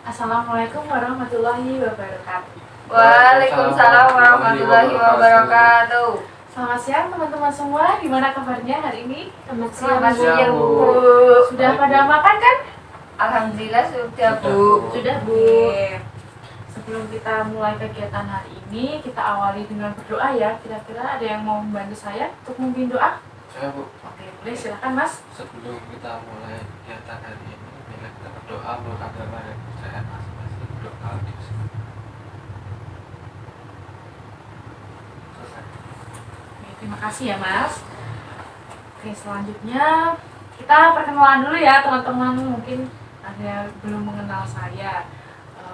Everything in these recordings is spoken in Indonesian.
Assalamualaikum warahmatullahi wabarakatuh. Waalaikumsalam warahmatullahi wabarakatuh. Selamat siang teman-teman semua. Gimana kabarnya hari ini? Selamat siang, Bu. Sudah pada makan kan? Alhamdulillah sudah, Bu. Sudah, Bu. Sebelum kita mulai kegiatan hari ini, kita awali dengan berdoa ya. Kira-kira ada yang mau membantu saya untuk memimpin doa? Saya, Bu. Oke, boleh, silakan Mas. Sebelum kita mulai kegiatan hari ini, bila kita berdoa menurut agama dan kepercayaan masing-masing, berdoa Oke, terima kasih ya Mas. Oke, selanjutnya kita perkenalan dulu ya teman-teman. Mungkin ada yang belum mengenal saya.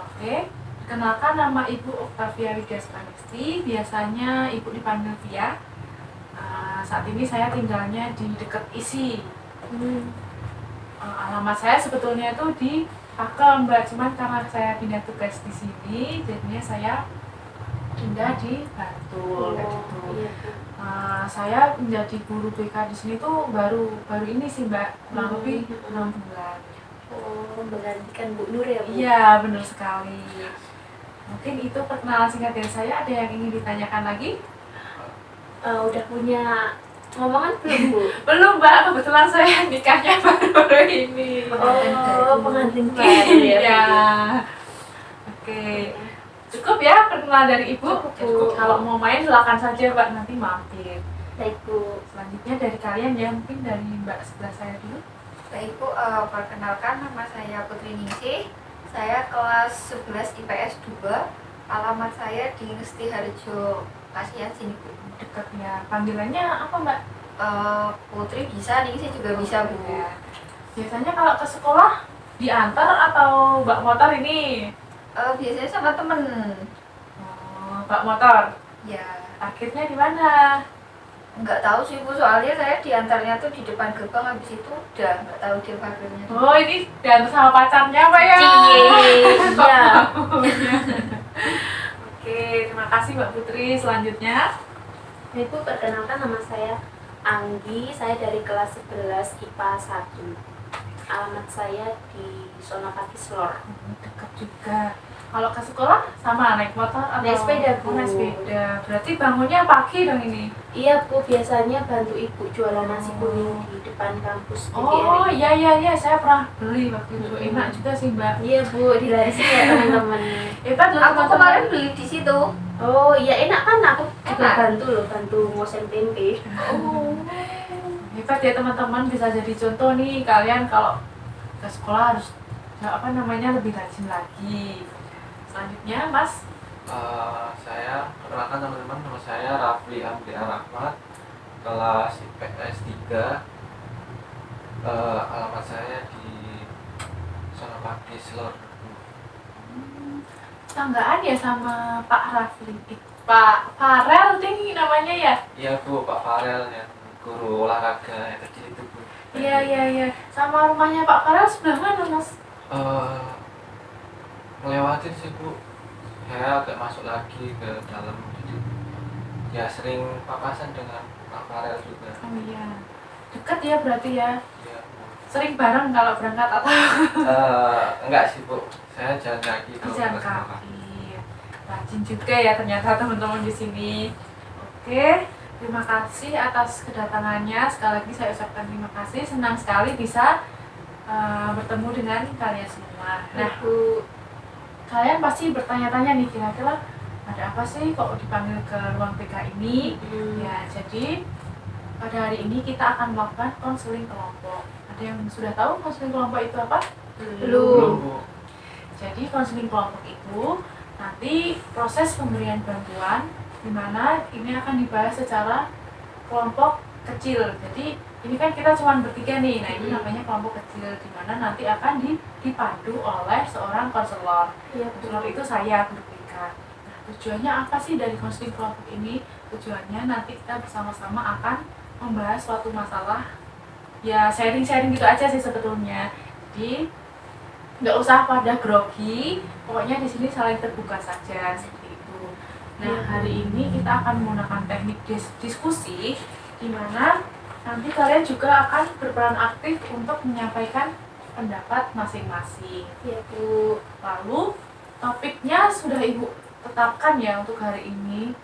Oke, perkenalkan nama Ibu Oktavia Widya Spanisti. Biasanya Ibu dipanggil Via. Saat ini saya tinggalnya di dekat Isi. Alamat saya sebetulnya itu di Pakem, Mbak. Cuman karena saya pindah tugas di sini, jadinya saya pindah di Bantul. Kayak gitu. Iya. Saya menjadi guru BK di sini tuh baru ini sih Mbak, kurang lebih 6 bulan. Oh, menggantikan Bu Nur ya, Bu? Iya, benar sekali. Mungkin itu perkenalan singkat dari saya. Ada yang ingin ditanyakan lagi? Udah punya ngomongan belum, Bu? Belum Mbak, kebetulan saya nikahnya baru ini. Oh, pengantin baru ya, Iya. Bu? Oke. Cukup ya perkenalan dari Ibu? Cukup. Kalau mau main silakan saja Mbak, nanti mampir. Baik, Bu. Selanjutnya dari kalian ya, mungkin dari Mbak sebelah saya dulu. Baik, Bu, perkenalkan nama saya Putri Ningsih. Saya kelas 11 IPS 2. Alamat saya di Ngesti Harjo, Kasihan sini, Bu. Dekat ya. Panggilannya apa Mbak? Putri bisa, Ningsih juga bisa, Bu. Ya. Biasanya kalau ke sekolah diantar atau Mbak motor ini? Biasanya sama temen. Oh, Mbak motor. Ya, Akhirnya di mana? nggak tahu sih, Bu, soalnya saya diantarnya tuh di depan gerbang, habis itu udah nggak tahu dia pagernya. Oh, ini diantar sama pacarnya Mbak ya? Cie, Kok iya. tahu ya? Oke, terima kasih Mbak Putri. Selanjutnya, Baik, Bu, perkenalkan nama saya Anggi. Saya dari kelas 11 IPA 1. Alamat saya di Sonapati Slor. dekat juga. Kalau ke sekolah sama naik motor atau Naik sepeda, Bu. Naik sepeda. Berarti bangunnya pagi dong ini. Iya, Bu, biasanya bantu Ibu jualan nasi kuning di depan kampus Oh, PGRI. iya, saya pernah beli waktu itu. Enak juga sih Mbak. Iya, Bu, dilarisin ya teman-teman. Hebat loh Aku teman-teman. kemarin beli di situ. Oh iya, enak kan, aku juga Enak. bantu loh, bantu ngosen tempe. Oh. Hebat ya teman-teman, bisa jadi contoh nih kalian kalau ke sekolah harus lebih rajin lagi. Selanjutnya Mas. saya perkenalkan teman-teman, nama saya Rafli Amri Rahmat, kelas IPS 3. Alamat saya di Sonapati Slor. Tanggaan ya sama Pak Rafli. Pak Farel ding namanya ya? Iya, Bu, Pak Farel yang guru olahraga yang kecil itu, Bu. Iya. Sama rumahnya Pak Farel sebelah mana Mas? Ngelewatin sih, Bu. Saya agak masuk lagi ke dalam, jadi ya sering papasan dengan Pak Farel juga. Oh iya. Dekat ya berarti ya. Iya, Bu. Sering bareng kalau berangkat atau Enggak sih, Bu. Saya jalan kaki ke jalan sekolah. kaki. Rajin juga ya ternyata teman-teman di sini. Oke, terima kasih atas kedatangannya. Sekali lagi saya ucapkan terima kasih. Senang sekali bisa bertemu dengan kalian semua. Nah, Bu, kalian pasti bertanya-tanya nih kira-kira ada apa sih kok dipanggil ke ruang PK ini? Ya, jadi pada hari ini kita akan melakukan konseling kelompok. Ada yang sudah tahu konseling kelompok itu apa? belum. Bu. Jadi konseling kelompok itu nanti proses pemberian bantuan di mana ini akan dibahas secara kelompok kecil. Jadi ini kan kita cuma bertiga nih. Nah, ini namanya kelompok kecil di mana nanti akan dipandu oleh seorang konselor. Iya, Bu. Konselor itu saya guru BK. Nah, tujuannya apa sih dari konseling kelompok ini? Tujuannya nanti kita bersama-sama akan membahas suatu masalah. Ya, sharing-sharing gitu aja sih sebetulnya. Jadi nggak usah pada grogi, pokoknya di sini saling terbuka saja seperti itu. Nah, hari ini kita akan menggunakan teknik diskusi di mana nanti kalian juga akan berperan aktif untuk menyampaikan pendapat masing-masing. Iya Bu. Lalu topiknya sudah Ibu tetapkan ya untuk hari ini.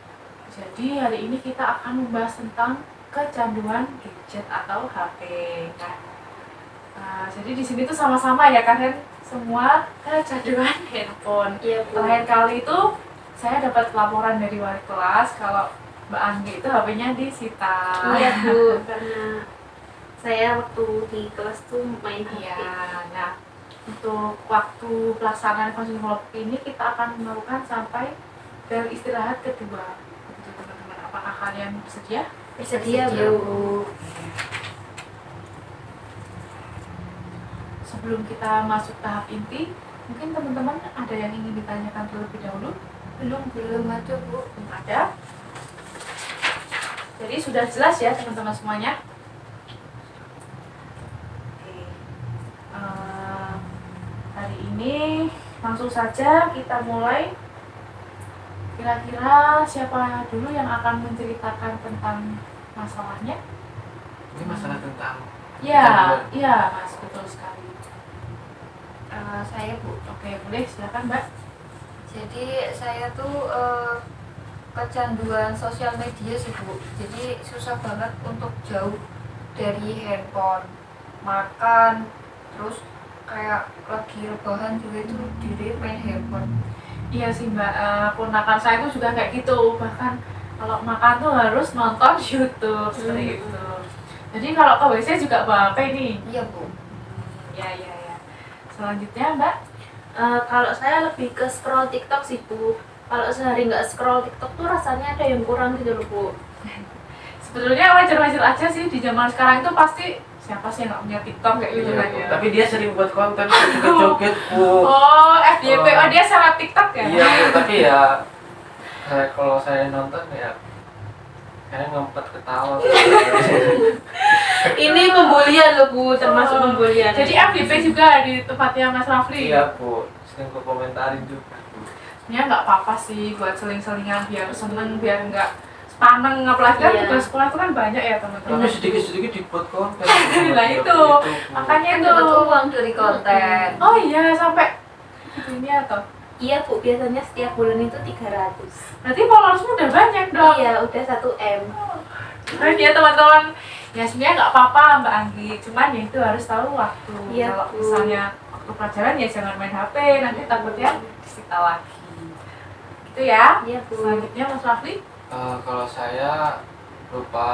Jadi hari ini kita akan membahas tentang kecanduan gadget atau HP. Jadi di sini tuh sama-sama ya kan semua kecanduan handphone. Iya Bu. Terakhir kali itu saya dapat laporan dari wali kelas kalau Mbak Anggi itu HP-nya disita. Iya Bu, karena saya waktu di kelas tuh main HP. Iya. Nah, untuk waktu pelaksanaan konseling kelompok ini kita akan melakukan sampai dari istirahat kedua. Begitu teman-teman. Apakah kalian bersedia? Bersedia Bersedia, Bu. Sebelum kita masuk tahap inti, mungkin teman-teman ada yang ingin ditanyakan terlebih dahulu? Belum ada Bu. Belum ada. Jadi sudah jelas ya teman-teman semuanya? Oke. Hari ini langsung saja kita mulai. Kira-kira siapa dulu yang akan menceritakan tentang masalahnya? Ini masalah tentang Ya, iya Mas, betul sekali. Saya Bu. Oke, boleh silakan Mbak. Jadi saya tuh kecanduan sosial media sih Bu. Jadi susah banget untuk jauh dari handphone. Makan, terus kayak lagi rebahan juga itu diri main handphone. Iya sih Mbak, ponakan saya itu juga kayak gitu. Bahkan kalau makan tuh harus nonton YouTube seperti itu. Jadi kalau ke WC juga bawa HP nih. Iya Bu. Ya. Selanjutnya Mbak. Kalau saya lebih ke scroll TikTok sih Bu. Kalau sehari nggak scroll TikTok tuh rasanya ada yang kurang gitu loh Bu. Sebetulnya wajar-wajar aja sih di zaman sekarang itu pasti siapa sih yang nggak punya TikTok kayak gitu Iya, kan Bu. ya. Tapi dia sering buat konten joget-joget Bu. Oh, FYP, oh dia seleb TikTok ya? Iya Bu, tapi ya kalau saya nonton ya kayaknya ngempet ketawa. Ini pembulian loh Bu, termasuk pembulian. Jadi FYP juga di tempatnya Mas Rafli? Iya Bu, sering ku komentarin juga Bu. Ya nggak apa-apa sih buat seling-selingan biar seneng, biar nggak sepaneng. Apalagi kan Iya. tugas sekolah itu kan banyak ya Tapi teman-teman. sedikit-sedikit dibuat konten. Nah, itu. Makanya Kan itu. dapat uang dari konten. Oh iya, sampai ini atau Iya Bu, biasanya setiap bulan itu 300. berarti followersmu udah banyak dong. Iya, udah 1M. Keren ya teman-teman. Ya sebenarnya nggak apa-apa Mbak Anggi, cuman ya itu harus tahu waktu. Iya, Kalau Bu. misalnya waktu pelajaran ya jangan main HP, nanti takutnya disita lagi. Gitu ya. Iya Bu. Selanjutnya Mas Rafli. Kalau saya lupa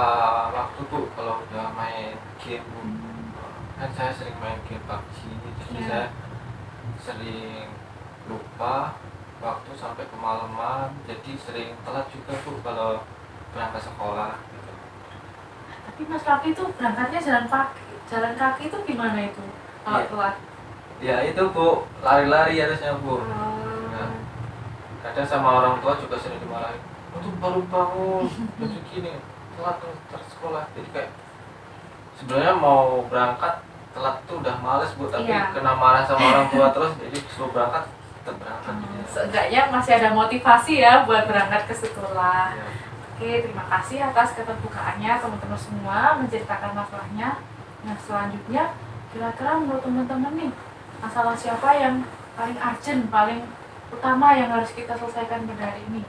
waktu Bu kalau udah main game Bu. Kan saya sering main game PUBG, jadi Iya. saya sering lupa waktu sampai kemalaman, jadi sering telat juga Bu kalau berangkat sekolah gitu. Tapi Mas Rafli itu berangkatnya jalan kaki itu gimana itu? Kalau Iya. telat? Ya itu Bu, lari-lari harusnya Bu. Nah, kadang sama orang tua juga sering dimarahin, untuk baru bangun jadi gini telat terus sekolah. Jadi kayak sebenarnya mau berangkat telat tuh udah males Bu, tapi Iya. kena marah sama orang tua terus jadi suruh berangkat tetap berangkat gitu ya. Seenggaknya masih ada motivasi ya buat berangkat ke sekolah. Ya. Oke, terima kasih atas keterbukaannya teman-teman semua menceritakan masalahnya. Nah, selanjutnya kira-kira menurut teman-teman nih, masalah siapa yang paling urgent, paling utama yang harus kita selesaikan pada hari ini?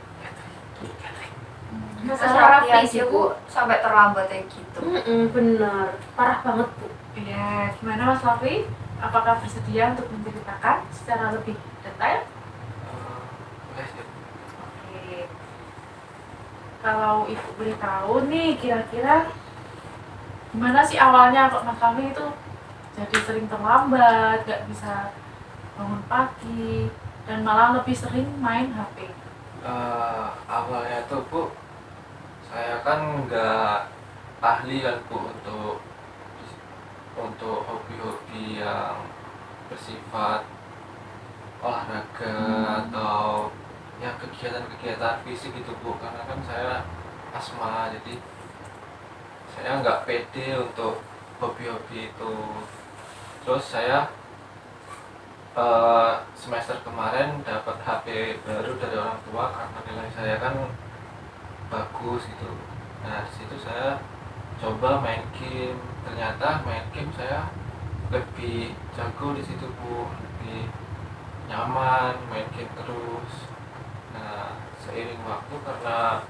Masalah Raffi Raffi sih aja Bu. Bu sampai terlambat kayak gitu. Bener, parah banget Bu. Ya, gimana Mas Raffi? Apakah bersedia untuk menceritakan secara lebih detail? Boleh sih. Oke. Kalau Ibu boleh tahu nih, kira-kira gimana sih awalnya kok Mas Raffi itu jadi sering terlambat, gak bisa bangun pagi, dan malah lebih sering main HP? Awalnya tuh Bu, saya kan nggak ahli kan Bu untuk hobi-hobi yang bersifat olahraga atau yang kegiatan-kegiatan fisik gitu Bu, karena kan saya asma, jadi saya nggak pede untuk hobi-hobi itu. Terus saya semester kemarin dapat HP baru dari orang tua karena nilai saya kan bagus gitu. Nah, di situ saya coba main game, ternyata main game saya lebih jago di situ Bu, lebih nyaman main game terus. Nah seiring waktu karena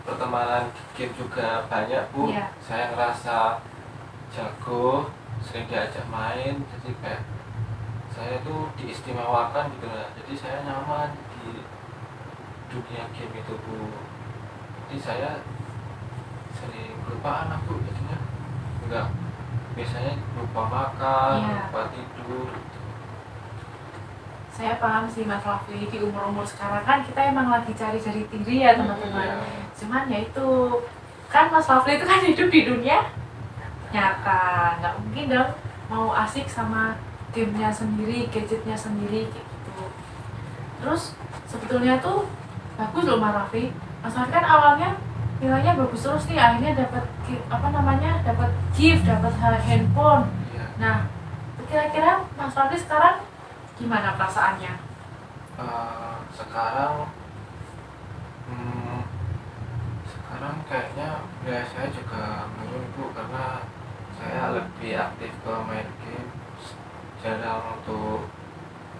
pertemanan di game juga banyak Bu, Iya. saya ngerasa jago, sering diajak main, jadi kayak saya tuh diistimewakan gitu lah. Jadi saya nyaman di dunia game itu Bu. Jadi saya sering kelupaan aku jadinya, enggak, biasanya lupa makan, Iya. lupa tidur gitu. Saya paham sih Mas Raffi, di umur-umur sekarang kan kita emang lagi cari-cari diri ya teman-teman. Iya. Cuman ya itu kan Mas Raffi itu kan hidup di dunia nyata, nggak mungkin dong mau asik sama gamenya sendiri, gadgetnya sendiri kayak gitu. Terus sebetulnya tuh bagus loh Mas Raffi. Mas Raffi kan awalnya nilainya bagus terus nih, akhirnya dapat dapat gift, dapat handphone. Iya. Nah, kira-kira Mas Raffi sekarang gimana perasaannya? Sekarang sekarang kayaknya ya saya juga menurun Bu, karena saya lebih aktif ke main game, jarang untuk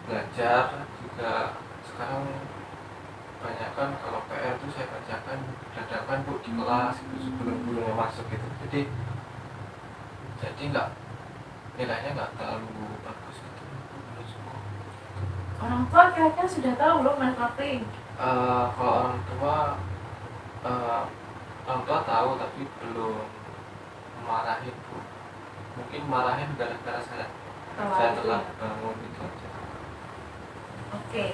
belajar juga. Sekarang banyak kan kalau PR tuh saya kerjakan dadakan Bu di kelas itu sebelum gurunya masuk gitu, jadi nggak, nilainya nggak terlalu bagus gitu menurutku. Orang tua kira-kira sudah tahu belum Mas Raffi? Kalau orang tua, orang tua tahu tapi belum marahin Bu, mungkin marahin gara-gara saya telat bangun gitu aja. Oke,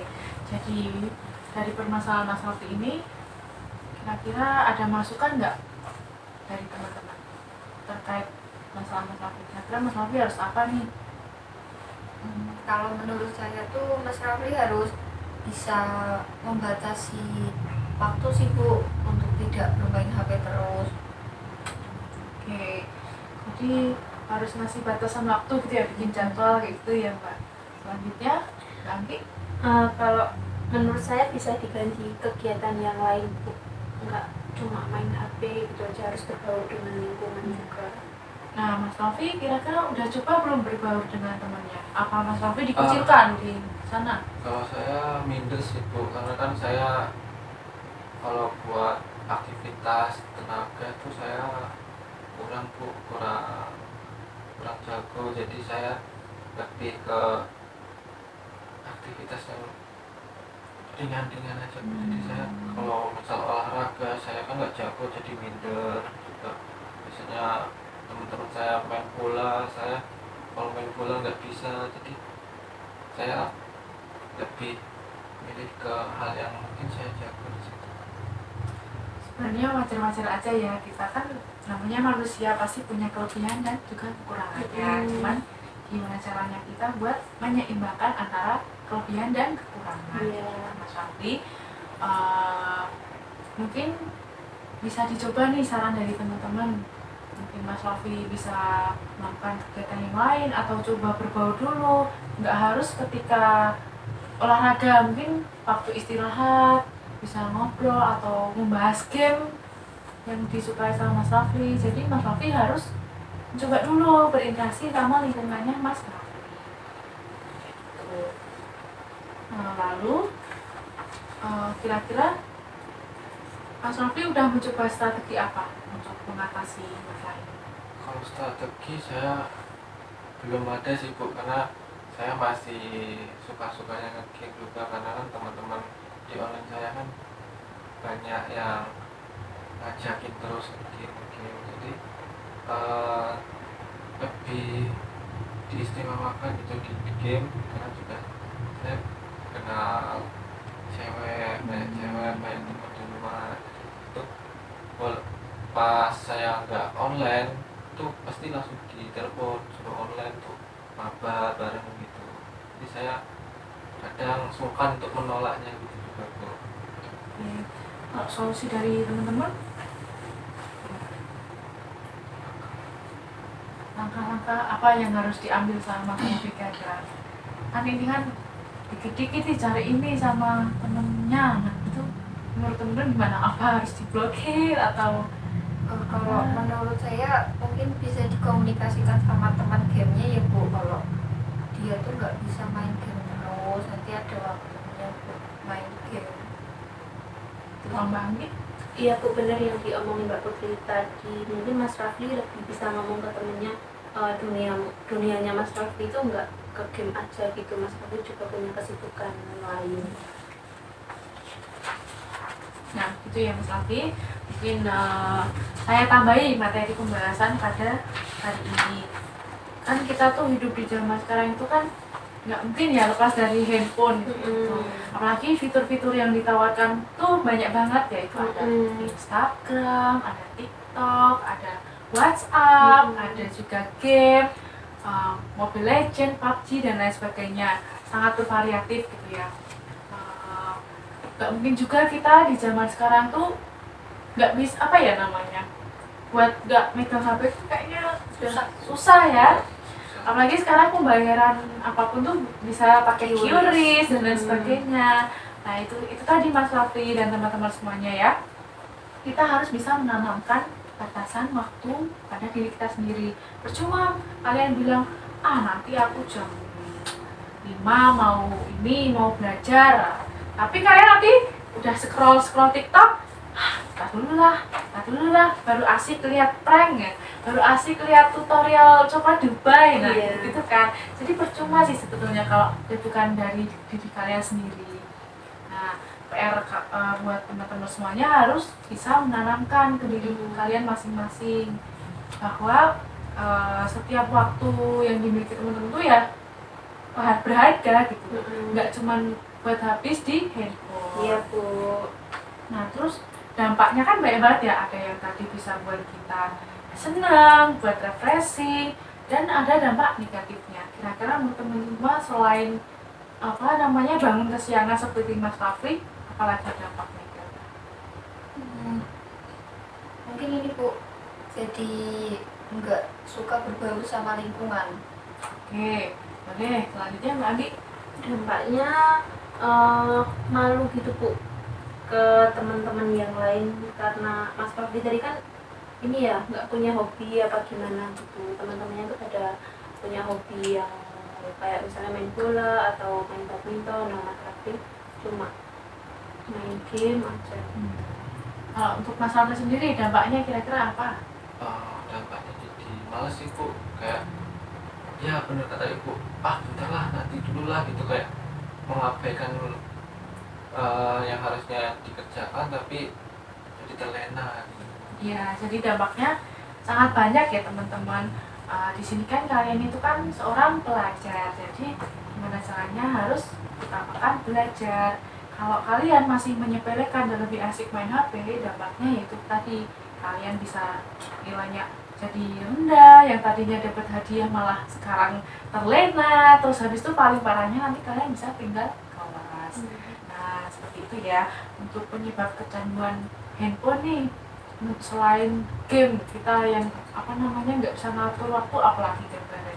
jadi dari permasalahan Mas Raffi ini kira-kira ada masukan nggak dari teman-teman terkait masalah Mas Raffi? Kira-kira Mas Raffi harus apa nih? Kalau menurut saya tuh Mas Rafli harus bisa membatasi waktu sih Bu, untuk tidak bermain HP terus. Oke, jadi harus ngasih batasan waktu gitu ya, bikin jadwal kayak gitu ya Mbak. Selanjutnya, Mbak Anggi? Kalau menurut saya bisa diganti kegiatan yang lain Bu, nggak cuma main HP gitu aja, harus berbaur dengan lingkungan juga. Nah, Mas Raffi kira-kira udah coba belum berbaur dengan temannya? Apa Mas Raffi dikucilkan di sana? Kalau saya minder sih Bu, karena kan saya kalau buat aktivitas tenaga itu saya kurang Bu, kurang jago. Jadi saya lebih ke aktivitas yang ringan-ringan aja Bu. Jadi saya kalau misal olahraga saya kan nggak jago, jadi minder juga. Biasanya teman-teman saya main bola, saya kalau main bola nggak bisa, jadi saya lebih milih ke hal yang mungkin saya jago di situ. Sebenarnya wajar-wajar aja ya, kita kan namanya manusia pasti punya kelebihan dan juga kekurangannya. Cuman gimana caranya kita buat menyeimbangkan antara kelebihan dan kekurangan. Iya. Mas Raffi, mungkin bisa dicoba nih saran dari teman-teman. Mungkin Mas Raffi bisa melakukan kegiatan yang lain atau coba berbaur dulu. Nggak harus ketika olahraga, mungkin waktu istirahat bisa ngobrol atau membahas game yang disukai sama Mas Raffi. Jadi Mas Raffi harus coba dulu berinteraksi sama lingkungannya Mas Raffi. Gitu. Nah, lalu kira-kira Mas Raffi udah mencoba strategi apa untuk mengatasi masalah ini? Kalau strategi saya belum ada sih Bu, karena saya masih suka-sukanya nge-game juga, karena kan teman-teman di online saya kan banyak yang ngajakin terus nge-game. Jadi lebih diistimewakan gitu di game, karena juga saya kenal cewek, banyak teman di rumah itu. Pas saya nggak online tuh pasti langsung ditelepon suruh online tuh mabar bareng gitu. Jadi saya kadang sungkan untuk menolaknya gitu juga Bu. Kalau solusi dari teman-teman, langkah-langkah apa yang harus diambil sama Mas Raffi kira-kira? Kan ini kan dikit-dikit cari ini sama temennya, nah itu menurut temen-temen gimana? Apa harus diblokir atau Kalau menurut saya mungkin bisa dikomunikasikan sama teman gamenya ya Bu. Kalau dia tuh nggak bisa main game terus, nanti ada waktunya buat main game. Kalau Mbak Anggi? Iya Bu, benar yang diomongin Mbak Putri tadi. Mungkin Mas Rafli lebih bisa ngomong ke temennya, dunianya Mas Rafli itu nggak ke game aja gitu. Mas Rafli juga punya kesibukan lain. Nah, itu ya Mas Rafli. Mungkin saya tambahi materi pembahasan pada hari ini. Kan kita tuh hidup di zaman sekarang itu kan nggak mungkin ya lepas dari handphone gitu. Apalagi fitur-fitur yang ditawarkan tuh banyak banget ya. Itu ada Instagram, ada TikTok, ada WhatsApp, ada juga game, Mobile Legends, PUBG dan lain sebagainya. Sangat bervariatif gitu ya. Nggak mungkin juga kita di zaman sekarang tuh nggak bisa apa ya namanya, buat nggak megang HP itu kayaknya susah ya. Apalagi sekarang pembayaran apapun tuh bisa pakai QRIS dan lain sebagainya. Nah itu tadi Mas Rafli dan teman-teman semuanya ya, kita harus bisa menanamkan batasan waktu pada diri kita sendiri. Percuma kalian bilang nanti aku jam 5 mau belajar, tapi kalian nanti udah scroll TikTok, tak dulu lah, baru asik lihat prank ya, baru asik lihat tutorial coba Dubai, nah gitu kan. Jadi percuma sih sebetulnya kalau bukan dari diri kalian sendiri. Nah PR buat teman-teman semuanya harus bisa menanamkan ke diri kalian masing-masing bahwa setiap waktu yang dimiliki teman-teman itu ya berharga gitu, nggak cuman buat habis di handphone. Iya Bu. Nah terus dampaknya kan banyak banget ya, ada yang tadi bisa buat kita senang, buat refreshing, dan ada dampak negatifnya. Kira-kira menurut teman-teman selain bangun kesiangan seperti Mas Rafli, apalagi dampak negatif? Mungkin ini Bu, jadi nggak suka berbaur sama lingkungan. Oke, boleh. Selanjutnya Mbak Andi. Dampaknya malu gitu Bu ke teman-teman yang lain, karena Mas Rafli tadi kan ini ya nggak punya hobi apa gimana gitu. Teman-temannya tuh ada punya hobi yang kayak misalnya main bola atau main badminton. Nah Mas Rafli cuma main game aja. Kalau untuk Mas Rafli sendiri dampaknya kira-kira apa? Dampaknya jadi males sih Bu, kayak ya bener kata Ibu, bentar lah, nanti dulu lah gitu, kayak mengabaikan yang harusnya dikerjakan tapi jadi terlena gitu. Iya, jadi dampaknya sangat banyak ya teman-teman. Di sini kan kalian itu kan seorang pelajar, jadi gimana caranya harus utamakan belajar. Kalau kalian masih menyepelekan dan lebih asik main HP, dampaknya yaitu tadi kalian bisa nilainya jadi rendah, yang tadinya dapat hadiah malah sekarang terlena, terus habis itu paling parahnya nanti kalian bisa tinggal kelas. Nah seperti itu ya untuk penyebab kecanduan handphone nih. Selain game kita yang nggak bisa ngatur waktu, apalagi gambarnya.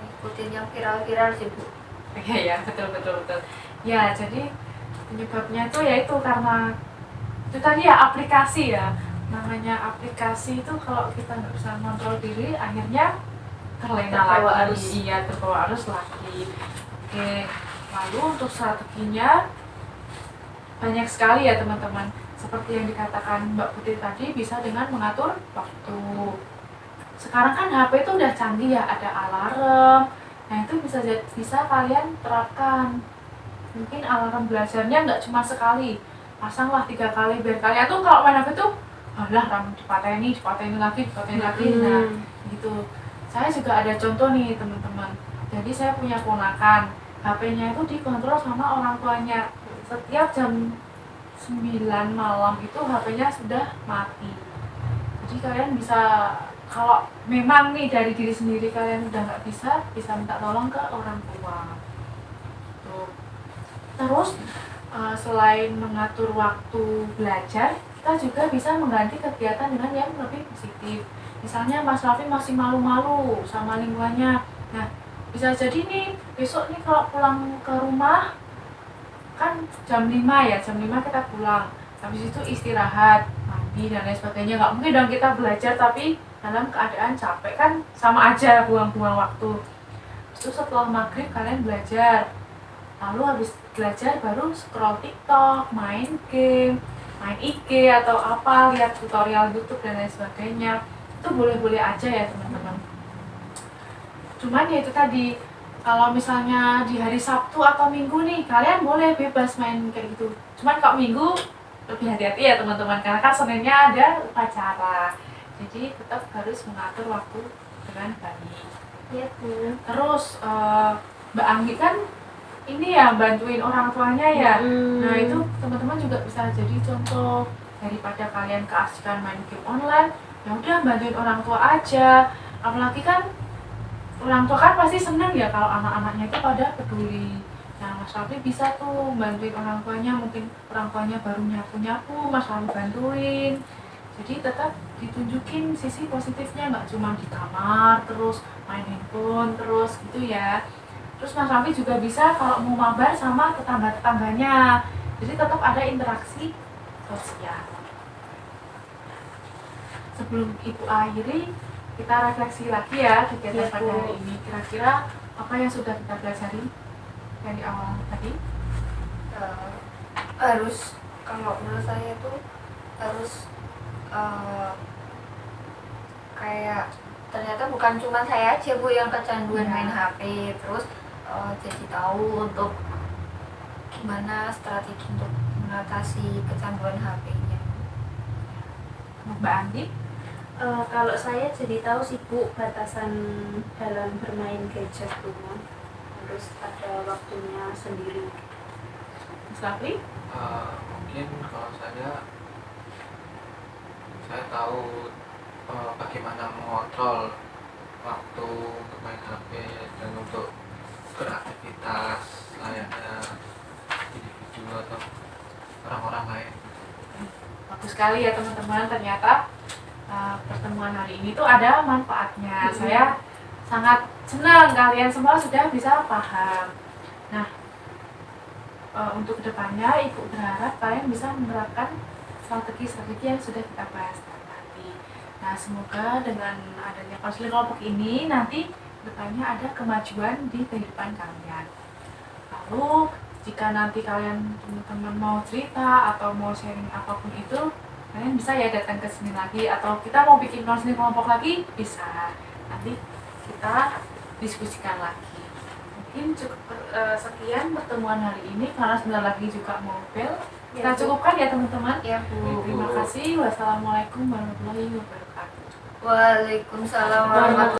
Ikutin yang viral-viral sih Bu. Ya betul. Ya jadi penyebabnya itu yaitu karena itu tadi ya aplikasi ya, namanya aplikasi itu kalau kita nggak bisa kontrol diri akhirnya terlena Terbawa lagi. arus. Iya, terbawa arus lagi. Oke, lalu untuk strateginya banyak sekali ya teman-teman. Seperti yang dikatakan Mbak Putri tadi, bisa dengan mengatur waktu. Sekarang kan HP itu udah canggih ya, ada alarm. Nah itu bisa kalian terapkan. Mungkin alarm belajarnya nggak cuma sekali, pasanglah 3 kali biar kalian tuh kalau main HP tuh RAM dipateni lagi. Nah gitu. Saya juga ada contoh nih teman-teman. Jadi saya punya ponakan, HP-nya itu dikontrol sama orang tuanya. Setiap jam 9 malam itu HP-nya sudah mati. Jadi kalian bisa, kalau memang nih dari diri sendiri kalian udah nggak bisa minta tolong ke orang tua. Tuh. Terus selain mengatur waktu belajar, kita juga bisa mengganti kegiatan dengan yang lebih positif. Misalnya Mas Raffi masih malu-malu sama lingkungannya. Nah, bisa jadi nih besok nih kalau pulang ke rumah kan jam 5 kita pulang. habis itu istirahat, mandi dan lain sebagainya. Nggak mungkin dong kita belajar tapi dalam keadaan capek, kan sama aja buang-buang waktu. Terus setelah maghrib kalian belajar, lalu habis belajar baru scroll TikTok, main game, main IG atau apa, lihat tutorial YouTube dan lain sebagainya. Itu boleh-boleh aja ya teman-teman. Cuman ya itu tadi, kalau misalnya di hari Sabtu atau Minggu nih, kalian boleh bebas main kayak gitu. Cuman kalau Minggu lebih hati-hati ya teman-teman, karena kan Seninnya ada upacara. Jadi tetap harus mengatur waktu dengan baik. Iya Bu. Terus Mbak Anggi kan ini ya bantuin orang tuanya ya. Nah itu teman-teman juga bisa jadi contoh, daripada kalian keasikan main game online, ya udah bantuin orang tua aja. Apalagi kan orang tua kan pasti senang ya kalau anak-anaknya itu pada peduli. Nah Mas Rafli bisa tuh bantuin orang tuanya, mungkin orang tuanya baru nyapu-nyapu, Mas Rafli bantuin. Jadi tetap ditunjukin sisi positifnya, nggak cuma di kamar terus main handphone terus gitu ya. Terus Mas Raffi juga bisa kalau mau mabar sama tetangga-tetangganya, jadi tetap ada interaksi sosial. Sebelum Ibu akhiri, kita refleksi lagi ya kegiatan Ya, pada Bu. hari ini. Kira-kira apa yang sudah kita pelajari dari awal tadi? Harus, kalau menurut saya itu harus kayak ternyata bukan cuma saya aja Bu yang kecanduan Ya. main HP, terus jadi tahu untuk gimana strategi untuk mengatasi kecanduan HP-nya. Mbak Andi? Kalau saya jadi tahu sih Bu, batasan dalam bermain gadget Bu, harus ada waktunya sendiri. Mas Rafli? Mungkin kalau saya tahu bagaimana mengontrol waktu untuk main HP dan untuk beraktivitas layaknya individu atau orang-orang lain. Bagus sekali ya teman-teman, ternyata pertemuan hari ini tuh ada manfaatnya. Saya sangat senang kalian semua sudah bisa paham. Nah, untuk kedepannya Ibu berharap kalian bisa menerapkan strategi-strategi yang sudah kita bahas tadi. Nah, semoga dengan adanya konseling kelompok ini nanti kedepannya ada kemajuan di kehidupan kalian. Lalu jika nanti kalian teman-teman mau cerita atau mau sharing apapun itu, kalian bisa ya datang ke sini lagi, atau kita mau bikin konseling kelompok lagi bisa. Nanti kita diskusikan lagi. Mungkin cukup sekian pertemuan hari ini, karena sebentar lagi juga mau bel. Kita cukupkan ya teman-teman. Ya Bu. Terima kasih. Wassalamualaikum warahmatullahi wabarakatuh. Waalaikumsalam warahmatullahi